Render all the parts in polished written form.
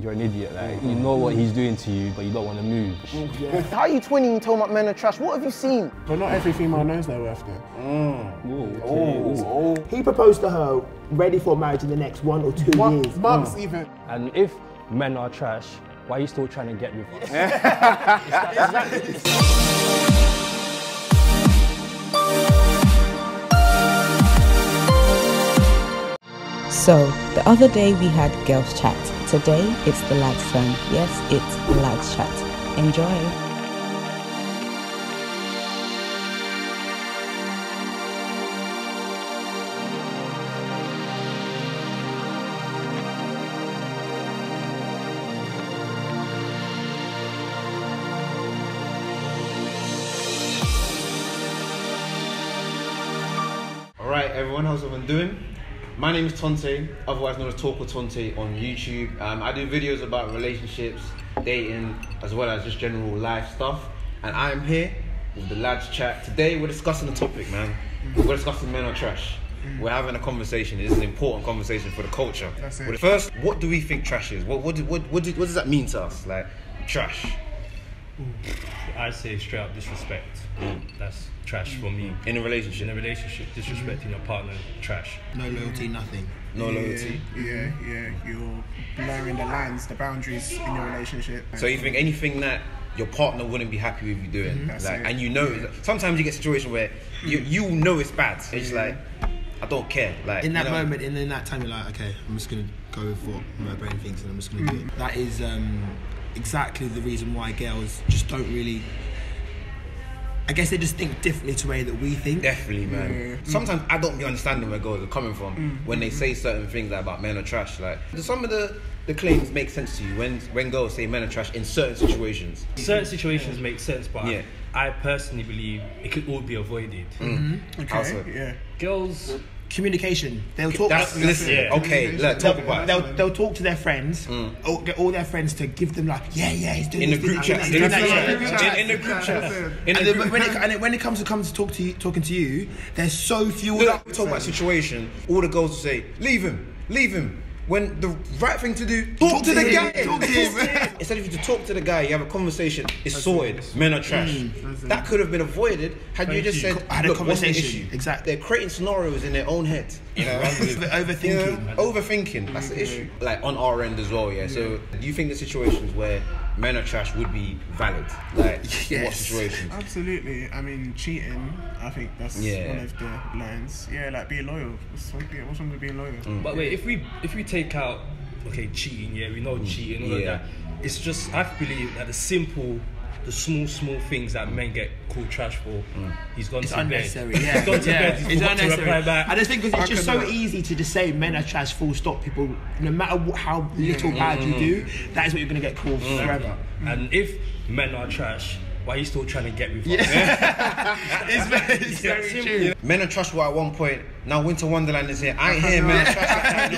you're an idiot. Like, you know what he's doing to you, but you don't want to move. Yeah. How are you 20 and you told about men are trash? What have you seen? But not every female knows their worth though. He proposed to her ready for marriage in the next 1 or 2 years. Months even. And if men are trash, why are you still trying to get with us? So, the other day we had girls chat. Today, it's the lads' turn. Yes, it's the lads' chat. Enjoy. Alright everyone, how's everyone doing? My name is Tonte, otherwise known as Talk with Tonte on YouTube. I do videos about relationships, dating, as well as just general life stuff. And I'm here with the lads chat. Today we're discussing a topic, man. We're discussing men are trash. We're having a conversation. This is an important conversation for the culture. That's it. But first, what do we think trash is? What does that mean to us? Like, trash. I say straight up disrespect. That's trash for me. In a relationship? In a relationship, disrespecting your partner, trash. No loyalty, nothing. No loyalty. Yeah. You're blurring the lines, the boundaries in your relationship. So you think anything that your partner wouldn't be happy with you doing, That's it. and you know, sometimes you get a situation where you know it's bad. It's like, I don't care. Like In that moment, in that time, you're like, okay, I'm just gonna go with what my brain thinks, and I'm just gonna do it. That is exactly the reason why girls just don't really. I guess they just think differently to the way that we think. Definitely, man. Sometimes I don't be understanding where girls are coming from when they say certain things like about men are trash. Like, do some of the claims make sense to you when girls say men are trash in certain situations? Certain situations make sense, but I personally believe it could all be avoided. How so? Yeah. Girls... Communication. They'll talk. Okay, let's talk about it. They'll talk to their friends, or get all their friends to give them like, he's doing In the this, group chat. he's doing that, In the group chat. And when it comes to talking to you, they're so fueled up. We talk about a situation, all the girls will say, leave him. When the right thing to do, talk to the guy. Talk to him. Instead of you to talk to the guy, you have a conversation, it's sorted. Men are trash. That could have been avoided had you just said, had a look, what's the conversation. issue? Exactly. They're creating scenarios in their own head. You know, Overthinking. Overthinking, that's the issue. Like on our end as well, So do you think the situations where men are trash would be valid? Like, what situations? Absolutely. I mean, cheating, I think that's one of the lines. Yeah, like, be loyal. What's wrong with being loyal? But wait, if we take out, cheating, we know cheating, all of that. It's just, I believe that the small things that men get called trash for, he's gone to unnecessary, bed. He's gone to bed, he's forgot to reply back. I just think because it's just so easy to just say men are trash, full stop. People, no matter how little bad you do, that is what you're going to get called forever. And if men are trash, why are you still trying to get with us? It's very true. Men are trash at one point. Now Winter Wonderland is here. I ain't hearing men are trash.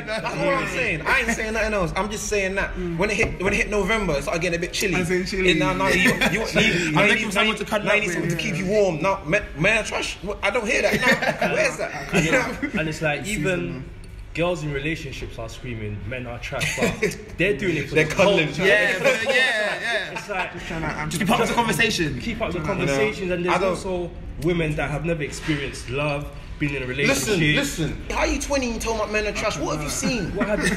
That's all I'm saying. I ain't saying nothing else. I'm just saying that when it hit November, it started getting a bit chilly. As in chilly. Now you need someone to keep you warm. Now men are trash. I don't hear that. Now, where's that? And it's like even girls in relationships are screaming men are trash, but they're doing it for the culture. It's like Just be part of the conversation. Keep up the conversations, and there's also women that have never experienced love, been in a relationship. Listen. How are you 20 and you told about men are trash? What have you seen? What have you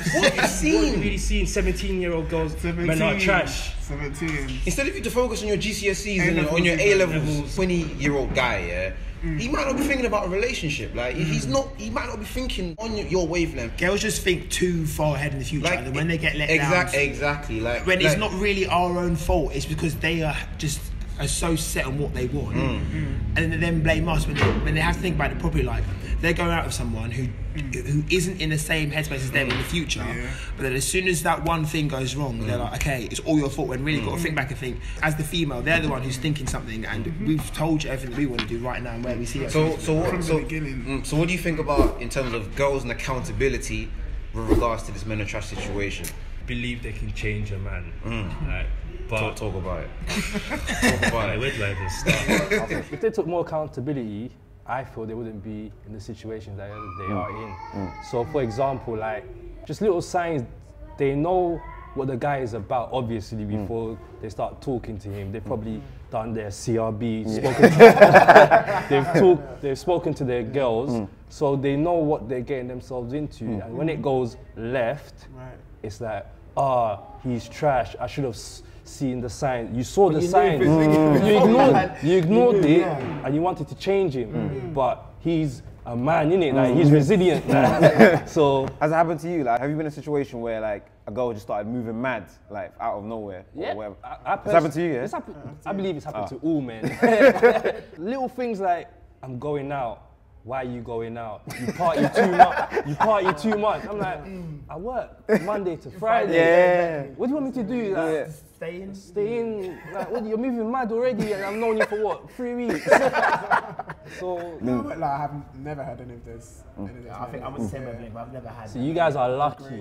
really seen? 17-year-old girls, men are trash. 17. Instead of you to focus on your GCSEs and on your A-levels, 20-year-old guy, he might not be thinking about a relationship. Like he might not be thinking on your wavelength. Girls just think too far ahead in the future, and when they get let down. Exactly. Like when it's not really our own fault, it's because they are so set on what they want, and then blame us when they have to think about it properly. Like they're going out with someone who isn't in the same headspace as them in the future, but then as soon as that one thing goes wrong, they're like, okay, it's all your fault. When really got to think back and think, as the female, they're the one who's thinking something, and we've told you everything we want to do right now and where we see it. So what do you think about in terms of girls and accountability with regards to this men and trash situation? Believe they can change a man. But talk about it. Where do I even start? If they took more accountability, I feel they wouldn't be in the situations that they are in. So for example, like just little signs they know what the guy is about, obviously, before they start talking to him. They've probably done their CRB, they've spoken to their girls, so they know what they're getting themselves into. And when it goes left, it's like, he's trash. I should have seen the sign. You saw the signs. You ignored it, and you wanted to change him. But he's a man, innit? Like, he's resilient. So, has it happened to you? Like, have you been in a situation where like a girl just started moving mad, like out of nowhere, or whatever? It's happened to you, yeah? I believe it's happened to all men. Little things like, I'm going out. Why are you going out? You party too much. You party too much. I'm like, I work Monday to Friday. What do you want me to do? Like, stay in. Like, what, you're moving mad already, and I've known you for what, 3 weeks? So no, but like, I have never had any of this. I think I'm on the same wavelength, but I've never had. So you guys are lucky.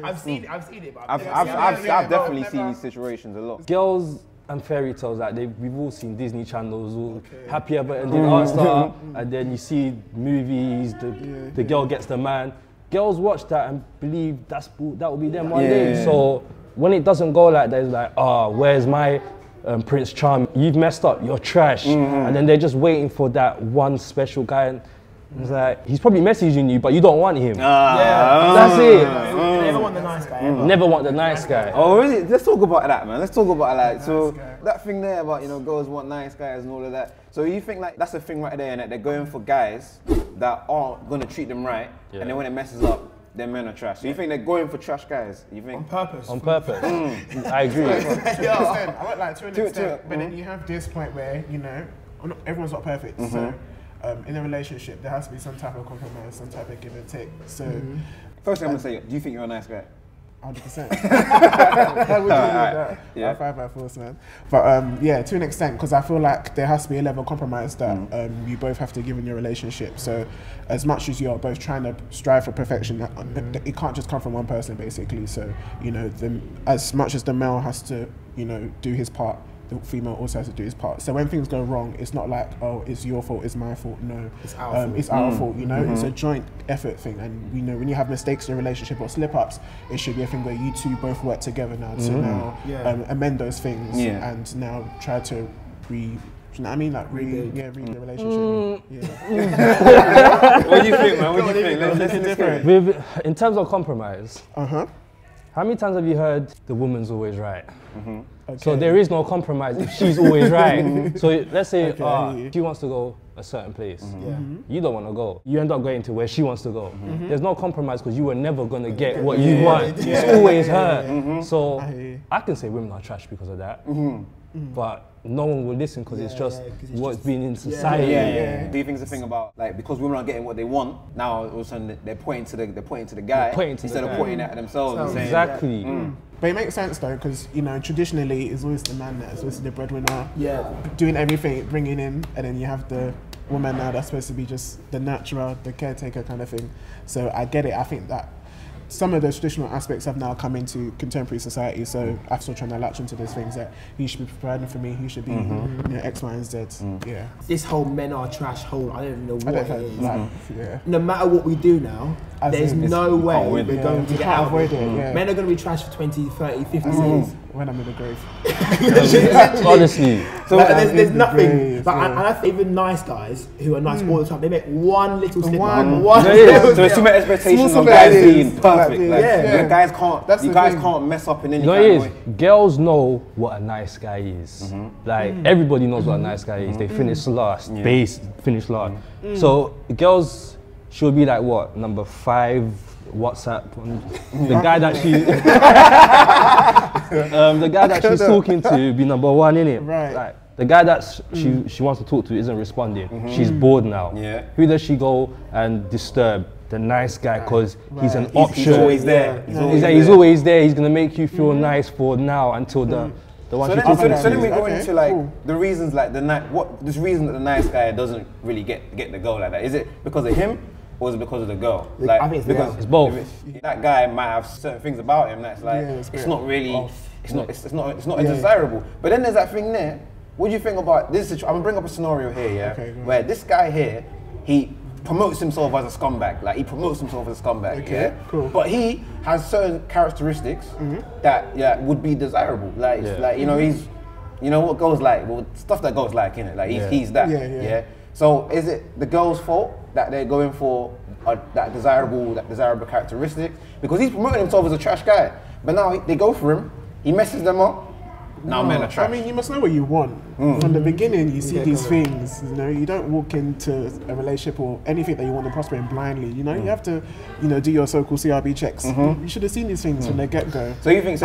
I've seen it, but I've definitely seen these situations a lot. Girls and fairy tales, like we've all seen Disney channels, all happy ever ending art star, and then you see movies, the girl gets the man. Girls watch that and believe that will be them one day. So when it doesn't go like that, it's like, where's my Prince Charming? You've messed up, you're trash. And then they're just waiting for that one special guy. And it's like, he's probably messaging you, but you don't want him. That's it. Never want the nice guy. Never want the nice guy. Oh, really? Let's talk about that, man. Let's talk about like, so that thing there about, you know, girls want nice guys and all of that. So you think like that's a thing right there, and that they're going for guys that aren't gonna treat them right, and then when it messes up, their men are trash. So you think they're going for trash guys? You think on purpose? On purpose. I agree. I went like to an extent, but then you have this point where, you know, everyone's not perfect. So in a relationship, there has to be some type of compromise, some type of give and take. So, first thing I'm gonna say, do you think you're a nice guy? 100%. I would that. Yeah. 5 by 4, man. But yeah, to an extent, because I feel like there has to be a level of compromise that you both have to give in your relationship. So, as much as you're both trying to strive for perfection, it can't just come from one person, basically. So, you know, as much as the male has to, you know, do his part, the female also has to do his part. So when things go wrong, it's not like, oh, it's your fault, it's my fault. No, it's our fault. It's our fault, you know? It's a joint effort thing. And, you know, when you have mistakes in a relationship or slip-ups, it should be a thing where you two both work together now to now amend those things and now try to you know what I mean? Like, read the relationship. What do you think, man? What do you think? In terms of compromise, how many times have you heard the woman's always right? So there is no compromise if she's always right. So let's say she wants to go a certain place. You don't want to go. You end up going to where she wants to go. There's no compromise because you were never going to get what you want. It's always her. So I can say women are trash because of that. But no one will listen because it's just what's been in society. Do you think it's a thing about, like, because women are getting what they want, now all of a sudden they're pointing to the guy instead of pointing at themselves and saying, exactly. But it makes sense though, because, you know, traditionally it's always the man that's supposed to be the breadwinner, doing everything, bringing in, and then you have the woman now that's supposed to be just the nurturer, the caretaker kind of thing. So I get it. I think that some of those traditional aspects have now come into contemporary society, so I'm still trying to latch into those things that he should be providing for me, he should be you know, X, Y, and Z. This whole men are trash whole, I don't even know what it is. No matter what we do now, there's no way we're going to get out of it. Men are going to be trash for 20, 30, 50 years. When I'm in the grave. Honestly. So there's nothing. But I think even nice guys who are nice all the time, they make one little slip. So there's too many expectations on guys being perfect. Like, guys can't mess up in any kind of way. Girls know what a nice guy is. Like, everybody knows what a nice guy is. They finish last. Base finish last. So girls should be like what? Number 5 WhatsApp. The guy that she's talking to be number 1, innit? Right. Like, the guy that she wants to talk to isn't responding. She's bored now. Who does she go and disturb? The nice guy, because he's an option. He's always there. He's always there. He's gonna make you feel nice for now until the one she's talking to. So then we go into like the reasons, like this reason that the nice guy doesn't really get the girl like that. Is it because of him? Or is it because of the girl? Like, I think it's both. That guy might have certain things about him that's like, it's not really, it's not desirable. But then there's that thing there. What do you think about this? I'm gonna bring up a scenario here, where this guy here, he promotes himself as a scumbag. Like he promotes himself as a scumbag. Okay, yeah, cool. But he has certain characteristics that would be desirable. Like like you know he's, you know what girls like, well stuff that girls like, innit? Like he's that. Yeah. So is it the girl's fault that they're going for that desirable characteristic? Because he's promoting himself as a trash guy, but now they go for him. He messes them up. Now men are trash. I mean, you must know what you want. From the beginning, you see these things. You know, you don't walk into a relationship or anything that you want to prosper in blindly. You know, you have to, you know, do your so-called CRB checks. You should have seen these things from the get-go. So you think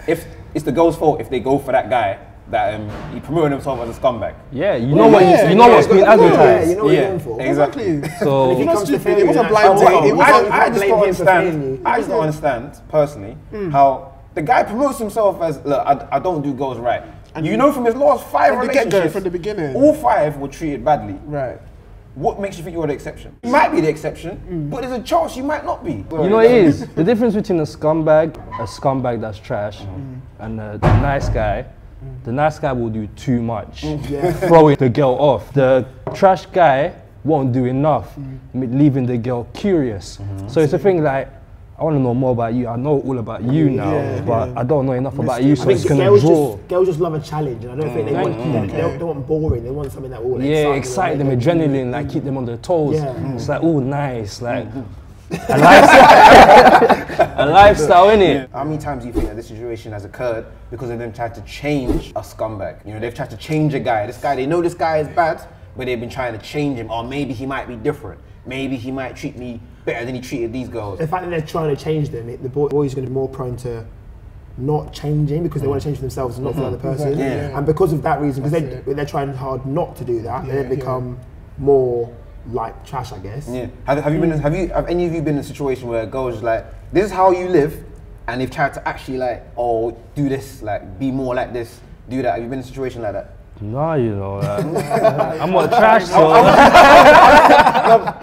if it's the girl's fault if they go for that guy that he promoted himself as a scumbag? Yeah, you know what's being advertised. You know what you're going for. Exactly. So if you not stupid, it was a blind date. I just don't understand personally how the guy promotes himself as, look, I don't do girls right. And you know from his last 5 relationships, from the beginning, all 5 were treated badly. Right. What makes you think you're the exception? You might be the exception, but there's a chance you might not be. You know what it is? The difference between a scumbag that's trash, and a nice guy. The nice guy will do too much, throwing the girl off. The trash guy won't do enough, leaving the girl curious. So it's a thing like, I want to know more about you. I know all about you now, but I don't know enough about you, so it's gonna draw. Girls just love a challenge, and I don't think they want boring. They want something that will excite them, adrenaline, like keep them on their toes. It's like, oh, nice, like a lifestyle, innit? How many times do you think that this situation has occurred because of them trying to change a scumbag? You know, they've tried to change a guy. This guy, they know this guy is bad, but they've been trying to change him. Or maybe he might be different. Maybe he might treat me better than he treated these girls. The fact that they're trying to change them, the boy's going to be more prone to not changing because they want to change for themselves and not for the other person. And because of that reason, because they're trying hard not to do that, they then become more like trash, I guess. Yeah. Have any of you been in a situation where a girl's like, this is how you live, and they've tried to actually like, oh, do this, like, be more like this, do that? Have you been in a situation like that? No, you know, I'm not trash, so.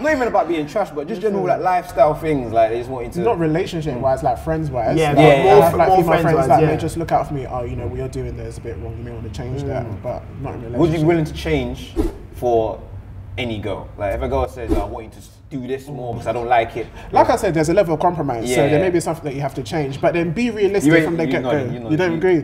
Not even about being trash, but just general like lifestyle things, like they just want you to. Not relationship-wise, like friends-wise. More friends like they just look out for me. Oh, you know what you're doing there is a bit wrong. You may want to change that, but not in relationship. Would you be willing to change for any girl? Like if a girl says, I want you to do this more because I don't like it. Like I said, there's a level of compromise, so there may be something that you have to change, but then be realistic from the get-go. You don't agree?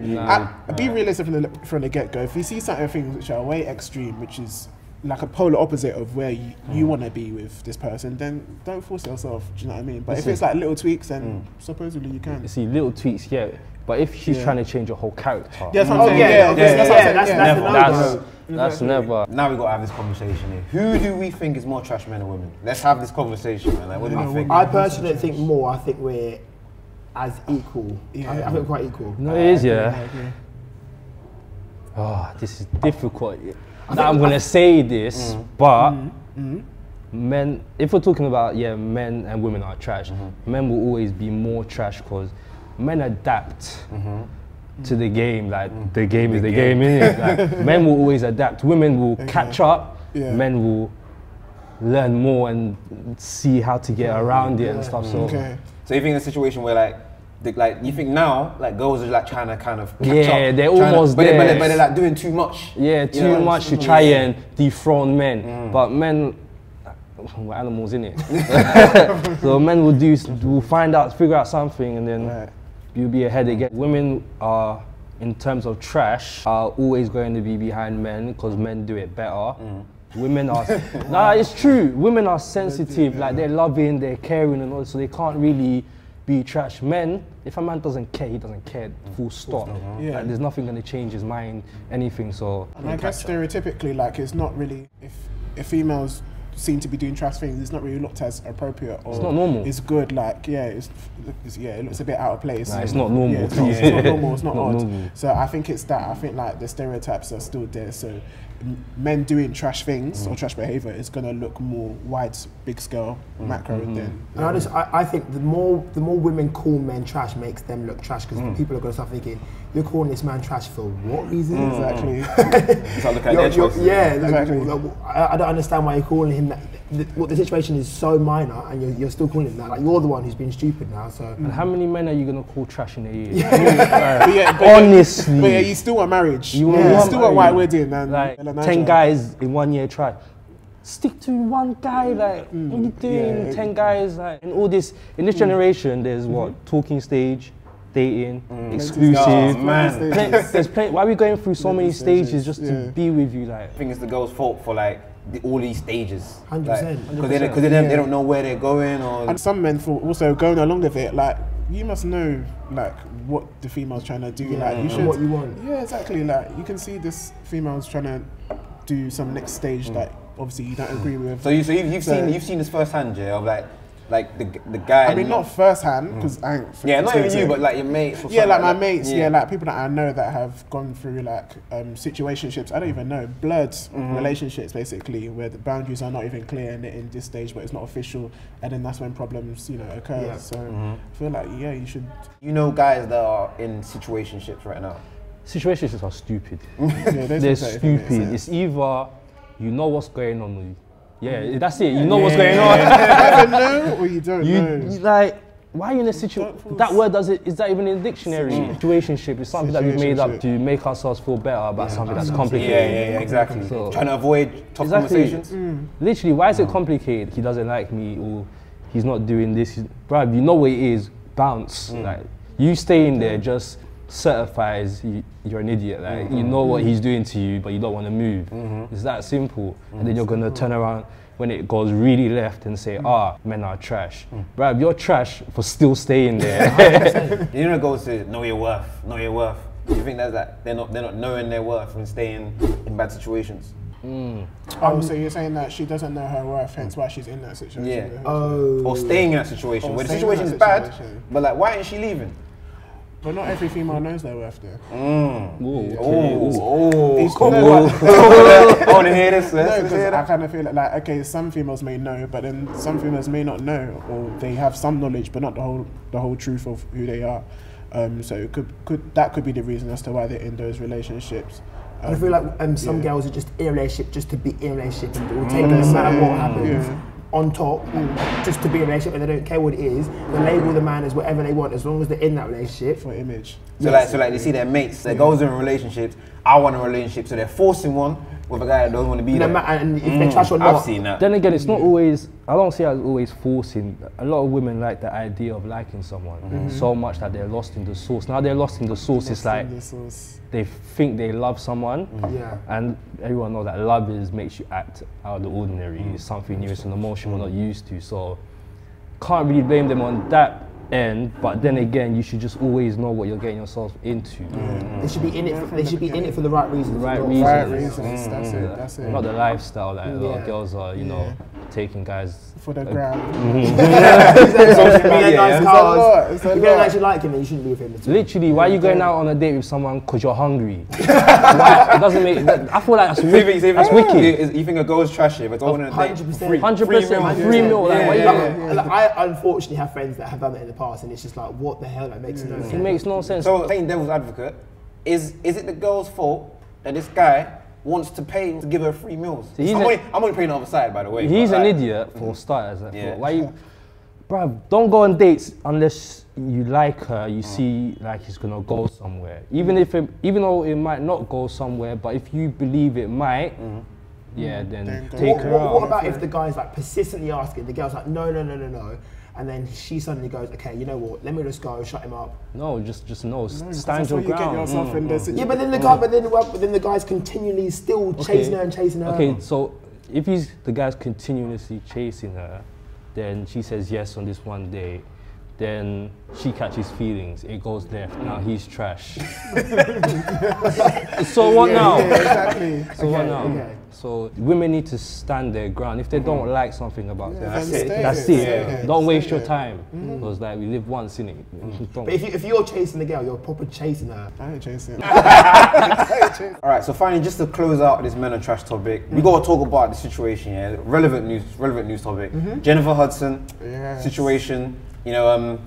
Be realistic from the get-go. If you see certain things which are way extreme, which is like a polar opposite of where you want to be with this person, then don't force yourself, do you know what I mean? But if it's like little tweaks, then supposedly you can. See, little tweaks, but if she's trying to change your whole character. That's what I'm saying. That's never. Now we've got to have this conversation here. Who do we think is more trash, men or women? Let's have this conversation, man. Like, what do we think? I personally don't think more. I think we're as equal. I think we're quite equal. No, it is, Oh, this is difficult. Now I'm gonna say this, but men. If we're talking about men and women are trash, men will always be more trash because men adapt. To the game, like the game is the game, innit? Like, men will always adapt. Women will catch up. Men will learn more and see how to get around it and stuff. So, so you think in a situation where you think now like girls are like trying to kind of catch up, they're almost there, but they're like doing too much. Too much to try and dethrone men. But men, we're animals, innit? So men will figure out something, and then. You'll be ahead again. Women are, in terms of trash, are always going to be behind men because men do it better. Women are, it's true. Women are sensitive, like they're loving, they're caring and all, so they can't really be trash. Men, if a man doesn't care, he doesn't care, full stop. Like, there's nothing going to change his mind, anything, so. And I guess stereotypically, like it's not really, if females seem to be doing trash things, it's not really looked as appropriate or it's not normal. It's good, like it looks a bit out of place. Nah, it's not normal. It's not normal. It's not odd. Normal. So I think it's that. I think like the stereotypes are still there. So men doing trash things or trash behaviour is gonna look more wide, big scale, macro than. And I think the more women call men trash makes them look trash because people are gonna start thinking, you're calling this man trash for what reason? Exactly. I don't understand why you're calling him that. The situation is so minor and you're still calling him that. Like you're the one who's been stupid now. So. And how many men are you gonna call trash in a year? Honestly. But you still want marriage. You still want white wedding and like 10 guys in 1 year try. stick to one guy. Like, what are you doing? 10 guys, like, and all this. In this generation, there's what talking stage, dating, exclusive. Oh, man. There's plenty. Why are we going through so many stages just to be with you? Like, I think it's the girl's fault for like all these stages. 100%. Because they don't know where they're going, or And some men for also going along with it, like you must know like what the female's trying to do. Like you should what you want. Yeah, exactly. Like you can see this female's trying to do some next stage that obviously you don't agree with. So you've seen this firsthand, yeah, of like the guy. I mean, not firsthand because I ain't. Yeah, not even you, but like your mates. Or yeah, like my that. mates. Yeah, like people that I know that have gone through like situationships. I don't even know blood relationships basically, where the boundaries are not even clear in this stage, but it's not official, and then that's when problems occur. Yeah. So I feel like you should. You know, guys that are in situationships right now. situationships are stupid. Yeah, They're stupid. It's either you know what's going on with you. Yeah, that's it. You know what's going on. You either know or you don't know. You like, why are you in a situation? That word is that even in the dictionary? Situationship is something that we've made up to make ourselves feel better about something that's complicated. Yeah, exactly. So, trying to avoid tough conversations. Literally, why is it complicated? He doesn't like me, or he's not doing this. Bruv, you know what it is. Bounce. Like, you staying there just certifies you're an idiot. Like, you know what he's doing to you, but you don't want to move. It's that simple. And then you're gonna turn around when it goes really left and say, men are trash. Bruv, you're trash for still staying there. You know, it goes to know your worth, know your worth. You think that's that they're not knowing their worth and staying in bad situations. Oh, so you're saying that she doesn't know her worth, hence why she's in that situation? Yeah. Or staying in that situation where the situation is bad, but like, why isn't she leaving? But not every female knows their worth, though. I want to hear this. No, because I kind of feel like, okay, some females may know, but then some females may not know, or they have some knowledge, but not the whole truth of who they are. So it could be the reason as to why they're in those relationships. I feel like some girls are just in a relationship just to be in a relationship and will take no matter what happens on top, just to be in a relationship, and they don't care what it is. They label the man as whatever they want as long as they're in that relationship. For image. So like they see their mates, their girls in relationships. I want a relationship, so they're forcing one with a guy that doesn't want to be there. And if they're trash or not. I've seen that. Then again, it's not always, I don't see it as always forcing. A lot of women like the idea of liking someone so much that they're lost in the source. Now they're lost in the source, it's like they think they love someone, and everyone knows that love makes you act out of the ordinary. It's something new, it's an emotion we're not used to, so can't really blame them on that end, but then again, you should just always know what you're getting yourself into. They should be in it. They should be in it for the right reasons. Right reasons. That's it. Not the lifestyle like a lot of girls are, you know, taking guys for the gram. Social media, nice cars. If you don't actually like him, then you shouldn't be with him. Literally, why are you going out on a date with someone because you're hungry? It doesn't make. I feel like that's wicked. You think a girl's trashy, but on a date, 100% free meal. I unfortunately have friends that have done it in the past, and it's just like, what the hell? That makes no sense. It makes no sense. So, playing devil's advocate, is it the girl's fault that this guy wants to pay to give her free meals? I'm only playing the other side, by the way. He's an idiot for starters. Why you, bruv, don't go on dates unless you like her. You see like he's gonna go somewhere. Even though it might not go somewhere, but if you believe it might. Then take her out. What about if the guy's like persistently asking, the girl's like, no, and then she suddenly goes, okay, you know what? Let me just go, shut him up. No, just no. Stand your ground. Yeah, but then the guy's continually still chasing her and chasing her. Okay, so if the guy's continuously chasing her, then she says yes on this one day. Then she catches feelings, it goes left, now he's trash. So what now? Exactly. So what now? Okay. So women need to stand their ground. If they don't like something about them, that's it. Don't waste your time. Because like we live once, innit? But if you're chasing the girl, you're proper chasing her. I ain't chasing. Alright, so finally, just to close out this men and trash topic, we gotta talk about the situation, relevant news topic. Jennifer Hudson, situation. You know,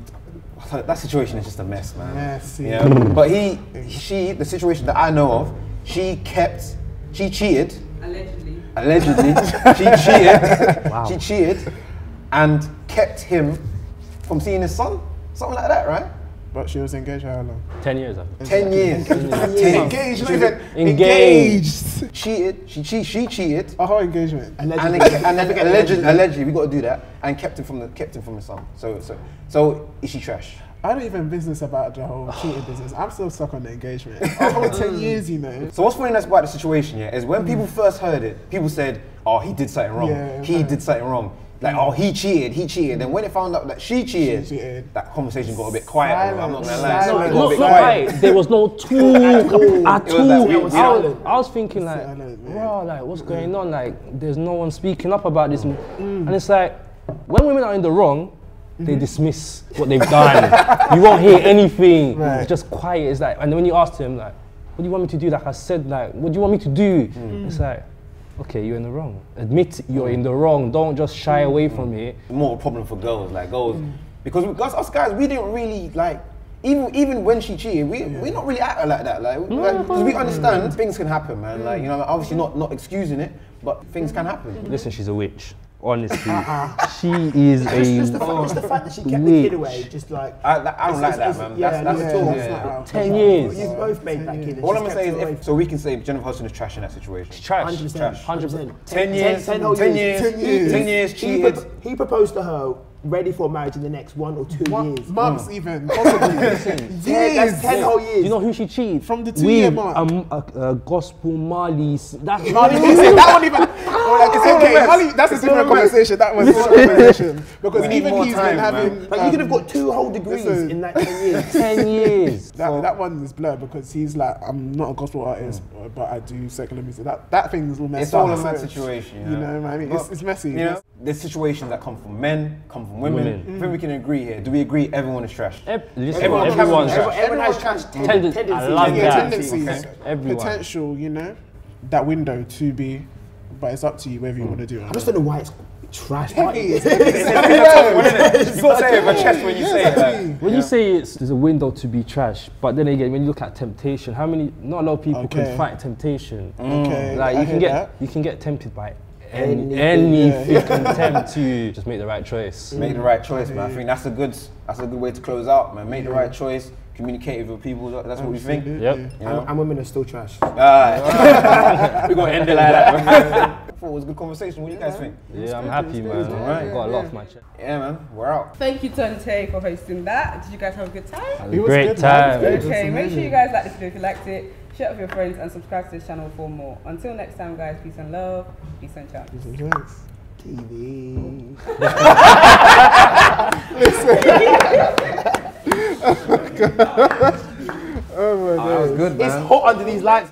that situation is just a mess, man. Messy. You know? But the situation that I know of, she cheated. Allegedly, she cheated. Wow. She cheated and kept him from seeing his son. Something like that, right? But she was engaged for how long? 10 years, I think. 10 years. Engaged. Engaged. Cheated. She cheated. A whole engagement. And then allegedly, we got to do that, and kept him from the son. So is she trash? I don't even business about the whole cheating business. I'm still stuck on the engagement. A whole 10 years, you know. So what's funny about the situation, yeah, is when people first heard it, people said, "Oh, he did something wrong. He did something wrong." Like, oh, he cheated. Then when they found out that she cheated, that conversation got a bit quiet. I'm not gonna lie. No, not quiet. There was no talk at all. I was thinking like, bro, like what's going on? Like, there's no one speaking up about this. And it's like, when women are in the wrong, they dismiss what they've done. You won't hear anything. It's just quiet. It's like, and then when you ask him, like, what do you want me to do? Like I said, like, what do you want me to do? It's like, okay, you're in the wrong. Admit you're in the wrong. Don't just shy away from it. More a problem for girls, like because us guys, we didn't really like. Even when she cheated, we not really act like that. Like, because we understand things can happen, man. Like, you know, obviously not excusing it, but things can happen. Listen, she's a witch. Honestly, she is just the fact that she kept the kid away, just like I don't like that, man. That's 10 years. You both made that kid. All I'm gonna say is, so we can say Jennifer Hudson is trash in that situation. She's trash. 100%. 10 years. Cheated. He proposed to her, ready for marriage in the next 1 or 2 years. Months even, possibly. That's 10 whole years. You know who she cheated? From the 2-year mark. Gospel Marley. That one even. It's okay. Marley, that's a different conversation. That was a different conversation. Because even he's been having. Like, you could have got 2 whole degrees in that 10 years. 10 years. That one is blurred because he's like, I'm not a gospel artist, but I do secular music. That thing's all messed up. It's all a mad situation. You know what I mean? It's messy. You know, there's situations that come from men, come from women. I think we can agree here. Do we agree everyone is trash? Everyone's trash. Everyone has trash tendencies. I love that. Tendencies. Everyone. Potential, you know, that window to be, but it's up to you whether you want to do it. I just don't know why it's trash. It's You gotta say it with a chest when you say it. Like, when you say there's a window to be trash, but then again, when you look at temptation, not a lot of people can fight temptation. Like you can get tempted by anything can tempt you. Just make the right choice. Make the right choice, man. I think that's a good way to close out, man. Make the right choice. Communicate with people. That's what we think. Yep. You know? And women are still trash. We're gonna end it like that. I thought it was a good conversation. What do you guys think? Yeah, I'm happy, man. Alright, got a lot off my chest. Yeah, man. We're out. Thank you, Tonte, for hosting that. Did you guys have a good time? It was a great time. Okay, make sure you guys like this video if you liked it. Share it with your friends and subscribe to this channel for more. Until next time, guys, peace and love. Peace and chunks. TV. Oh my God. That was good, man. It's hot under these lights.